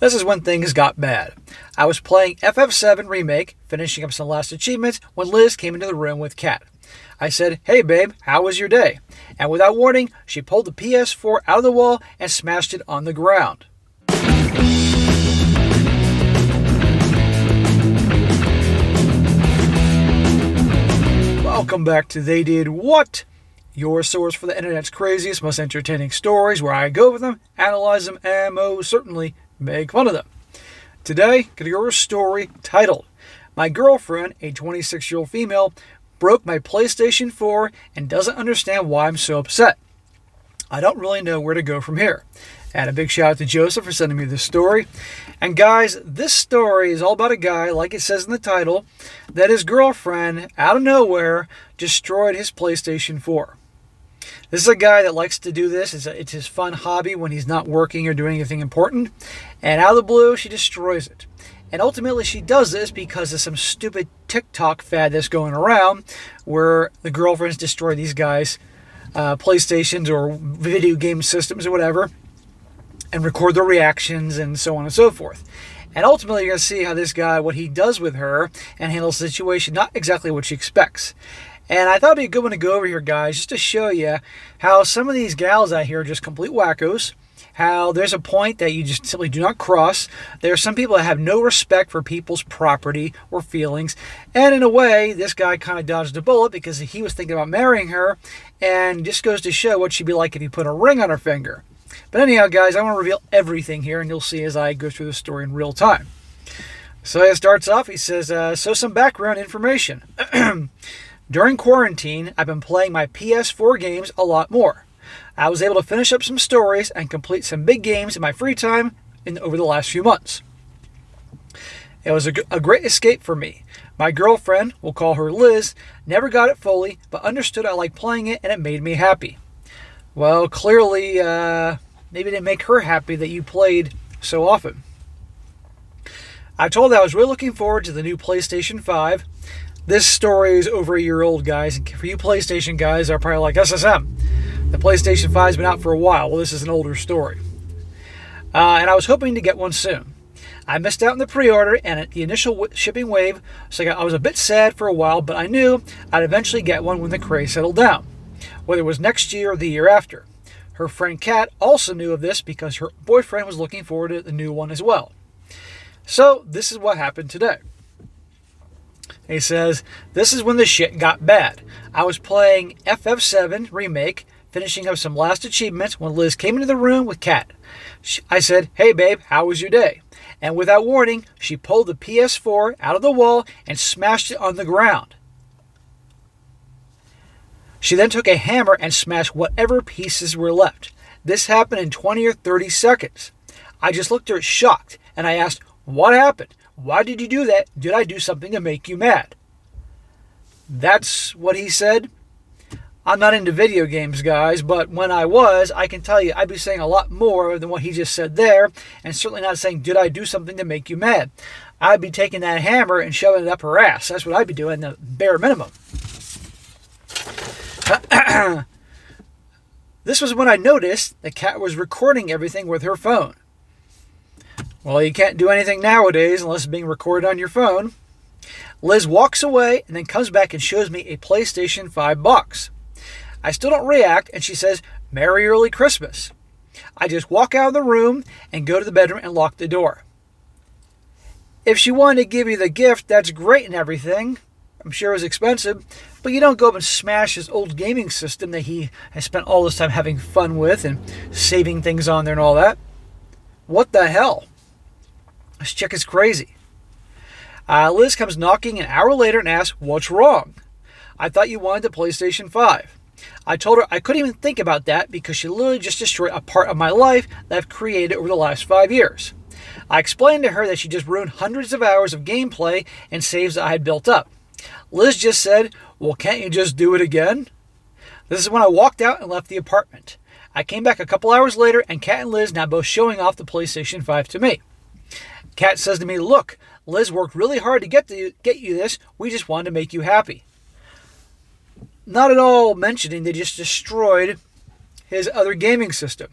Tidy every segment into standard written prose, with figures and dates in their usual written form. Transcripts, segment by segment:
This is when things got bad. I was playing FF7 Remake, finishing up some last achievements, when Liz came into the room with Kat. I said, "Hey babe, how was your day?" And without warning, she pulled the PS4 out of the wall and smashed it on the ground. Welcome back to They Did What? Your source for the internet's craziest, most entertaining stories, where I go over them, analyze them, and most certainly make fun of them. Today, going to go over a story titled, "My girlfriend, a 26-year-old female, broke my PlayStation 4 and doesn't understand why I'm so upset. I don't really know where to go from here." And a big shout out to Joseph for sending me this story. And guys, this story is all about a guy, like it says in the title, that his girlfriend, out of nowhere, destroyed his PlayStation 4. This is a guy that likes to do this. It's his fun hobby when he's not working or doing anything important. And out of the blue, she destroys it. And ultimately, she does this because of some stupid TikTok fad that's going around where the girlfriends destroy these guys' PlayStations or video game systems or whatever and record their reactions and so on and so forth. And ultimately, you're going to see how this guy, what he does with her and handles the situation, not exactly what she expects. And I thought it'd be a good one to go over here, guys, just to show you how some of these gals out here are just complete wackos, how there's a point that you just simply do not cross. There are some people that have no respect for people's property or feelings. And in a way, this guy kind of dodged a bullet because he was thinking about marrying her, and just goes to show what she'd be like if you put a ring on her finger. But anyhow, guys, I want to reveal everything here, and you'll see as I go through the story in real time. So it starts off, he says, so some background information. During quarantine, I've been playing my PS4 games a lot more. I was able to finish up some stories and complete some big games in my free time over the last few months. It was a great escape for me. My girlfriend, we'll call her Liz, never got it fully, but understood I liked playing it and it made me happy. Well, clearly, maybe it didn't make her happy that you played so often. I told her I was really looking forward to the new PlayStation 5. This story is over a year old, guys. And for you PlayStation guys are probably like, SSM. The PlayStation 5's been out for a while. Well, this is an older story. And I was hoping to get one soon. I missed out on the pre-order and the initial shipping wave, so I was a bit sad for a while, but I knew I'd eventually get one when the craze settled down, whether it was next year or the year after. Her friend Kat also knew of this because her boyfriend was looking forward to the new one as well. So this is what happened today. He says, this is when the shit got bad. I was playing FF7 Remake, finishing up some last achievements when Liz came into the room with Kat. I said, "Hey babe, how was your day?" And without warning, she pulled the PS4 out of the wall and smashed it on the ground. She then took a hammer and smashed whatever pieces were left. This happened in 20 or 30 seconds. I just looked at her shocked, and I asked, "What happened? Why did you do that? Did I do something to make you mad?" That's what he said. I'm not into video games, guys, but when I was, I can tell you I'd be saying a lot more than what he just said there, and certainly not saying, "Did I do something to make you mad?" I'd be taking that hammer and shoving it up her ass. That's what I'd be doing, the bare minimum. This was when I noticed the cat was recording everything with her phone. Well, you can't do anything nowadays unless it's being recorded on your phone. Liz walks away and then comes back and shows me a PlayStation 5 box. I still don't react, and she says, "Merry Early Christmas." I just walk out of the room and go to the bedroom and lock the door. If she wanted to give you the gift, that's great and everything. I'm sure it was expensive, but you don't go up and smash his old gaming system that he has spent all this time having fun with and saving things on there and all that. What the hell? This chick is crazy. Liz comes knocking an hour later and asks, "What's wrong?" "I thought you wanted the PlayStation 5. I told her I couldn't even think about that because she literally just destroyed a part of my life that I've created over the last 5 years. I explained to her that she just ruined hundreds of hours of gameplay and saves that I had built up. Liz just said, "Well, can't you just do it again?" This is when I walked out and left the apartment. I came back a couple hours later, and Kat and Liz now both showing off the PlayStation 5 to me. Kat says to me, "Look, Liz worked really hard to get you this. We just wanted to make you happy." Not at all mentioning they just destroyed his other gaming system.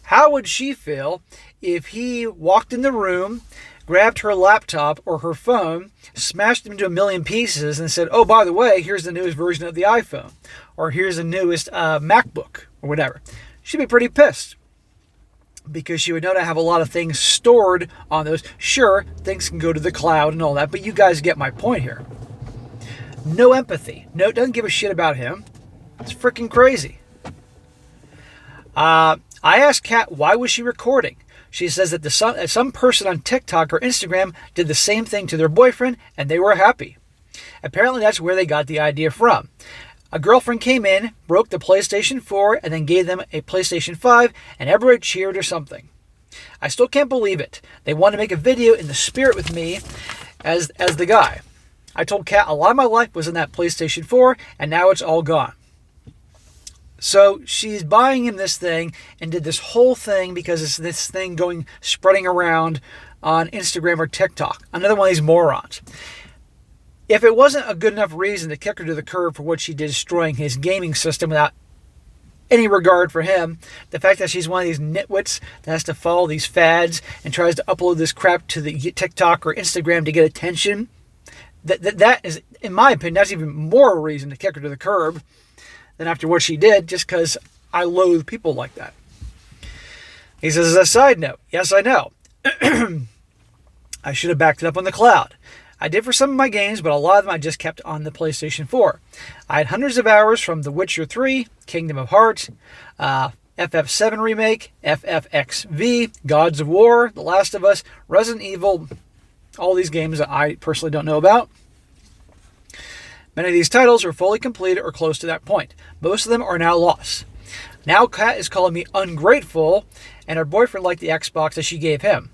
How would she feel if he walked in the room, grabbed her laptop or her phone, smashed them into a million pieces, and said, oh, by the way, here's the newest version of the iPhone, or here's the newest MacBook, or whatever. She'd be pretty pissed, because she would know to have a lot of things stored on those. Sure, things can go to the cloud and all that, but you guys get my point here. No empathy. No, doesn't give a shit about him. It's freaking crazy. I asked Kat why was she recording. She says that some person on TikTok or Instagram did the same thing to their boyfriend and they were happy. Apparently that's where they got the idea from. A girlfriend came in, broke the PlayStation 4, and then gave them a PlayStation 5, and everybody cheered or something. I still can't believe it. They wanted to make a video in the spirit with me as the guy. I told Kat a lot of my life was in that PlayStation 4, and now it's all gone. So she's buying him this thing and did this whole thing because it's this thing spreading around on Instagram or TikTok. Another one of these morons. If it wasn't a good enough reason to kick her to the curb for what she did, destroying his gaming system without any regard for him, the fact that she's one of these nitwits that has to follow these fads and tries to upload this crap to the TikTok or Instagram to get attention, that is, in my opinion, that's even more a reason to kick her to the curb than after what she did, just because I loathe people like that. He says, as a side note, yes, I know. I should have backed it up on the cloud. I did for some of my games, but a lot of them I just kept on the PlayStation 4. I had hundreds of hours from The Witcher 3, Kingdom of Hearts, FF7 Remake, FFXV, Gods of War, The Last of Us, Resident Evil, all these games that I personally don't know about. Many of these titles are fully completed or close to that point. Most of them are now lost. Now Kat is calling me ungrateful, and her boyfriend liked the Xbox that she gave him.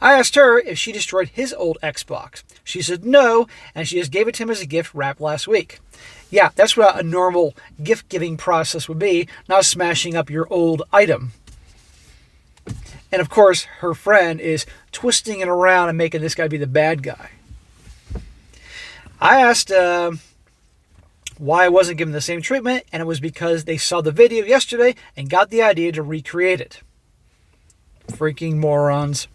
I asked her if she destroyed his old Xbox. She said no, and she just gave it to him as a gift wrapped last week. Yeah, that's what a normal gift-giving process would be, not smashing up your old item. And of course, her friend is twisting it around and making this guy be the bad guy. I asked why I wasn't given the same treatment, and it was because they saw the video yesterday and got the idea to recreate it. Freaking morons.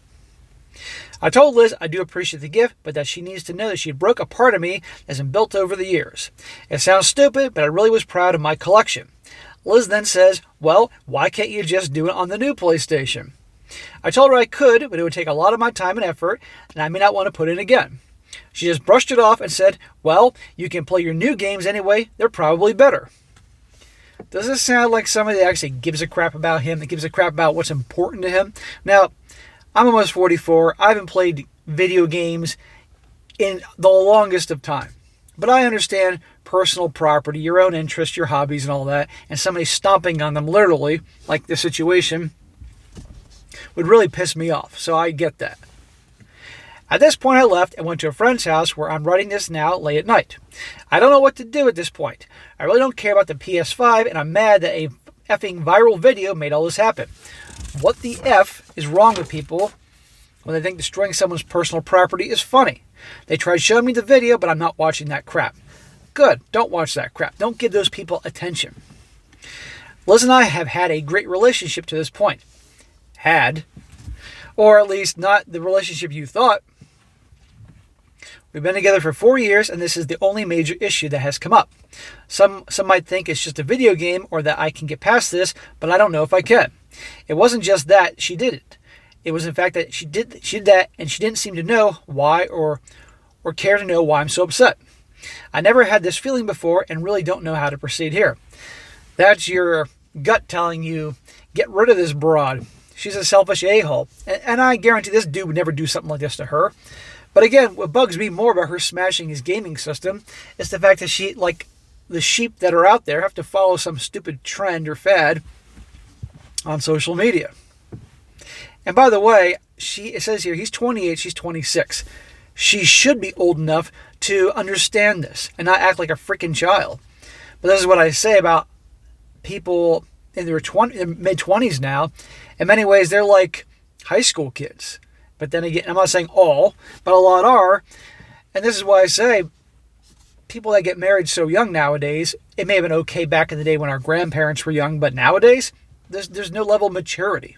I told Liz I do appreciate the gift, but that she needs to know that she broke a part of me that's been built over the years. It sounds stupid, but I really was proud of my collection. Liz then says, well, why can't you just do it on the new PlayStation? I told her I could, but it would take a lot of my time and effort, and I may not want to put in again. She just brushed it off and said, well, you can play your new games anyway, they're probably better. Does this sound like somebody that actually gives a crap about him, that gives a crap about what's important to him? Now, I'm almost 44. I haven't played video games in the longest of time. But I understand personal property, your own interests, your hobbies and all that, and somebody stomping on them literally, like this situation, would really piss me off. So I get that. At this point, I left and went to a friend's house where I'm writing this now late at night. I don't know what to do at this point. I really don't care about the PS5, and I'm mad that a effing viral video made all this happen. What the F is wrong with people when they think destroying someone's personal property is funny? They tried showing me the video, but I'm not watching that crap. Good, don't watch that crap. Don't give those people attention. Liz and I have had a great relationship to this point. Had. Or at least not the relationship you thought. We've been together for 4 years, and this is the only major issue that has come up. Some might think it's just a video game or that I can get past this, but I don't know if I can. It wasn't just that she did it. It was in fact that she did that, and she didn't seem to know why or care to know why I'm so upset. I never had this feeling before and really don't know how to proceed here. That's your gut telling you, get rid of this broad. She's a selfish a-hole. And I guarantee this dude would never do something like this to her. But again, what bugs me more about her smashing his gaming system is the fact that she, like the sheep that are out there, have to follow some stupid trend or fad on social media. And by the way, it says here, he's 28, she's 26. She should be old enough to understand this and not act like a freaking child. But this is what I say about people in their mid-20s now. In many ways, they're like high school kids. But then again, I'm not saying all, but a lot are. And this is why I say people that get married so young nowadays, it may have been okay back in the day when our grandparents were young, but nowadays, there's no level of maturity.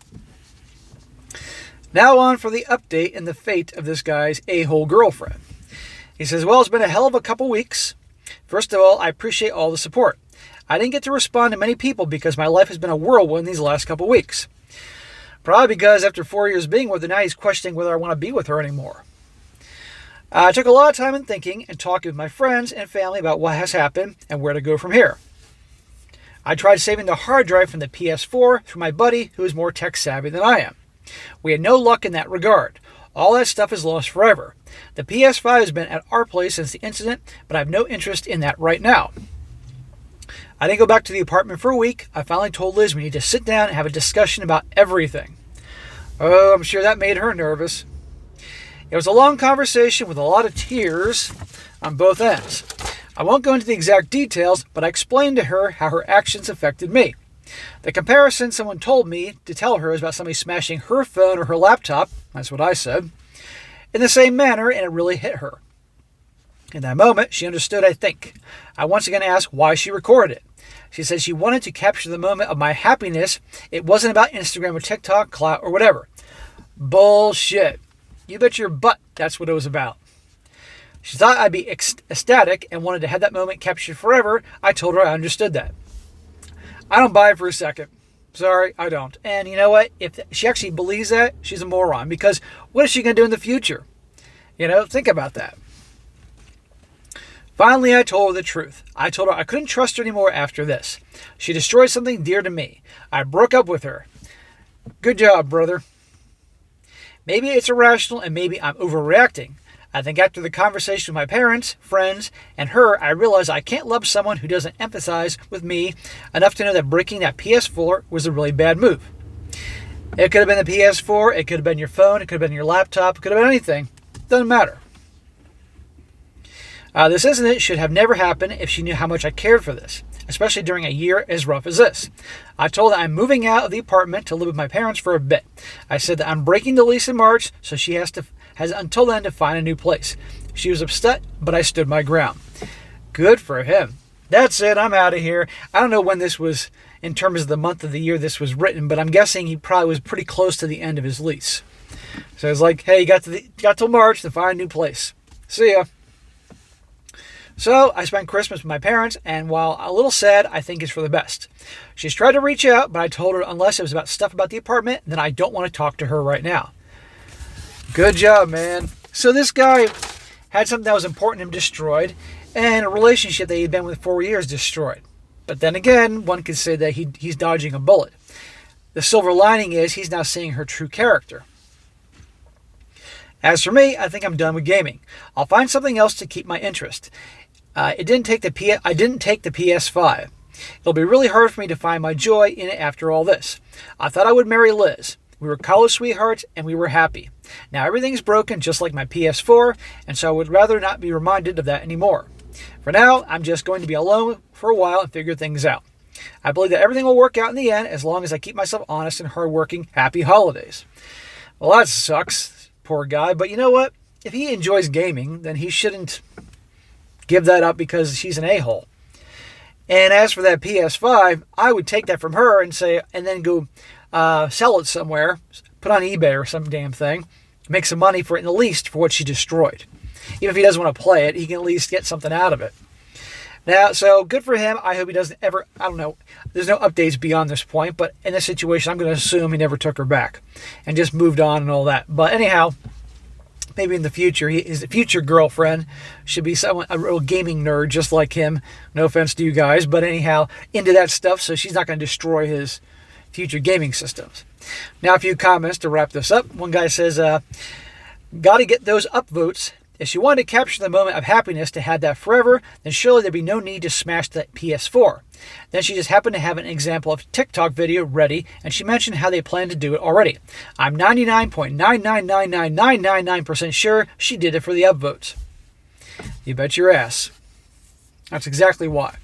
Now on for the update and the fate of this guy's a-hole girlfriend. He says, well, it's been a hell of a couple weeks. First of all, I appreciate all the support. I didn't get to respond to many people because my life has been a whirlwind these last couple weeks. Probably because after 4 years being with her, now he's questioning whether I want to be with her anymore. I took a lot of time in thinking and talking with my friends and family about what has happened and where to go from here. I tried saving the hard drive from the PS4 through my buddy who is more tech savvy than I am. We had no luck in that regard. All that stuff is lost forever. The PS5 has been at our place since the incident, but I have no interest in that right now. I didn't go back to the apartment for a week. I finally told Liz we need to sit down and have a discussion about everything. Oh, I'm sure that made her nervous. It was a long conversation with a lot of tears on both ends. I won't go into the exact details, but I explained to her how her actions affected me. The comparison someone told me to tell her is about somebody smashing her phone or her laptop, that's what I said, in the same manner, and it really hit her. In that moment, she understood, I think. I once again asked why she recorded it. She said she wanted to capture the moment of my happiness. It wasn't about Instagram or TikTok, clout, or whatever. Bullshit. You bet your butt that's what it was about. She thought I'd be ecstatic and wanted to have that moment captured forever. I told her I understood that. I don't buy it for a second. Sorry, I don't. And you know what? If she actually believes that, she's a moron. Because what is she going to do in the future? Think about that. Finally, I told her the truth. I told her I couldn't trust her anymore after this. She destroyed something dear to me. I broke up with her. Good job, brother. Maybe it's irrational and maybe I'm overreacting. I think after the conversation with my parents, friends, and her, I realized I can't love someone who doesn't empathize with me enough to know that breaking that PS4 was a really bad move. It could have been the PS4, it could have been your phone, it could have been your laptop, it could have been anything. Doesn't matter. This incident should have never happened if she knew how much I cared for this, especially during a year as rough as this. I told her I'm moving out of the apartment to live with my parents for a bit. I said that I'm breaking the lease in March, so she has until then to find a new place. She was upset, but I stood my ground. Good for him. That's it. I'm out of here. I don't know when this was, in terms of the month of the year this was written, but I'm guessing he probably was pretty close to the end of his lease. So it's like, hey, you got till March to find a new place. See ya. So I spent Christmas with my parents, and while a little sad, I think it's for the best. She's tried to reach out, but I told her unless it was about stuff about the apartment, then I don't want to talk to her right now. Good job, man. So this guy had something that was important to him destroyed, and a relationship that he'd been with 4 years destroyed. But then again, one could say that he's dodging a bullet. The silver lining is he's now seeing her true character. As for me, I think I'm done with gaming. I'll find something else to keep my interest. I didn't take the PS5. It'll be really hard for me to find my joy in it after all this. I thought I would marry Liz. We were college sweethearts and we were happy. Now everything's broken just like my PS4, and so I would rather not be reminded of that anymore. For now, I'm just going to be alone for a while and figure things out. I believe that everything will work out in the end as long as I keep myself honest and hardworking. Happy holidays. Well, that sucks, poor guy, but you know what? If he enjoys gaming, then he shouldn't give that up because she's an a-hole. And as for that PS5, I would take that from her and then go sell it somewhere, put on eBay or some damn thing, make some money for it, at least for what she destroyed. Even if he doesn't want to play it, he can at least get something out of it. Now, so good for him. I hope he doesn't ever, I don't know, there's no updates beyond this point, but in this situation, I'm going to assume he never took her back and just moved on and all that. But anyhow, maybe in the future, his future girlfriend should be a real gaming nerd just like him. No offense to you guys, but anyhow, into that stuff, so she's not going to destroy his future gaming systems. Now, a few comments to wrap this up. One guy says, got to get those upvotes. If she wanted to capture the moment of happiness to have that forever, then surely there'd be no need to smash that PS4. Then she just happened to have an example of TikTok video ready, and she mentioned how they plan to do it already. I'm 99.9999999% sure she did it for the upvotes. You bet your ass. That's exactly why.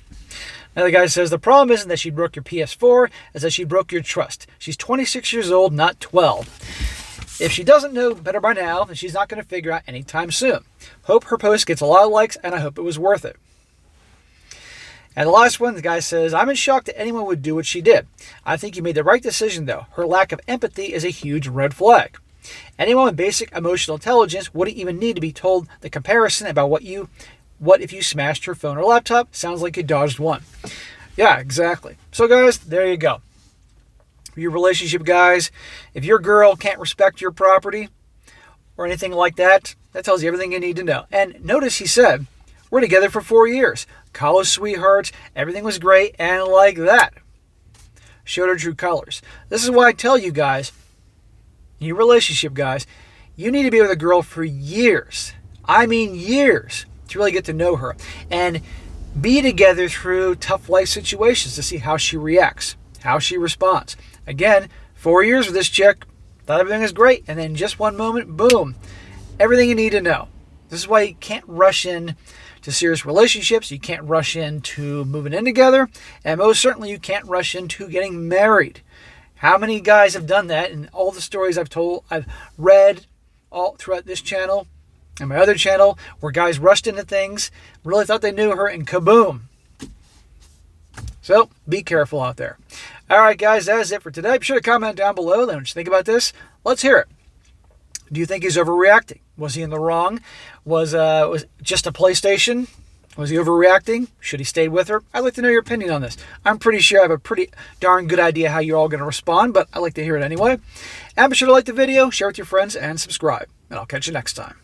Another guy says, the problem isn't that she broke your PS4, it's that she broke your trust. She's 26 years old, not 12. If she doesn't know better by now, then she's not going to figure out anytime soon. Hope her post gets a lot of likes, and I hope it was worth it. And the last one, the guy says, I'm in shock that anyone would do what she did. I think you made the right decision, though. Her lack of empathy is a huge red flag. Anyone with basic emotional intelligence wouldn't even need to be told the comparison about what if you smashed her phone or laptop. Sounds like you dodged one. Yeah, exactly. So guys, there you go. For your relationship guys, if your girl can't respect your property or anything like that, that tells you everything you need to know. And notice he said, we're together for 4 years. College sweethearts, everything was great, and like that. Showed her true colors. This is why I tell you guys, in your relationship guys, you need to be with a girl for years. I mean years, to really get to know her. And be together through tough life situations to see how she reacts, how she responds. Again, 4 years with this chick, thought everything was great, and then just one moment, boom, everything you need to know. This is why you can't rush in to serious relationships. You can't rush into moving in together, and most certainly you can't rush into getting married. How many guys have done that? And all the stories I've read all throughout this channel and my other channel, where guys rushed into things, really thought they knew her, and kaboom. So be careful out there. All right, guys, that is it for today. Be sure to comment down below. Let me know what you think about this. Let's hear it. Do you think he's overreacting? Was he in the wrong? Was just a PlayStation? Was he overreacting? Should he stay with her? I'd like to know your opinion on this. I'm pretty sure I have a pretty darn good idea how you're all going to respond, but I'd like to hear it anyway. And be sure to like the video, share with your friends, and subscribe. And I'll catch you next time.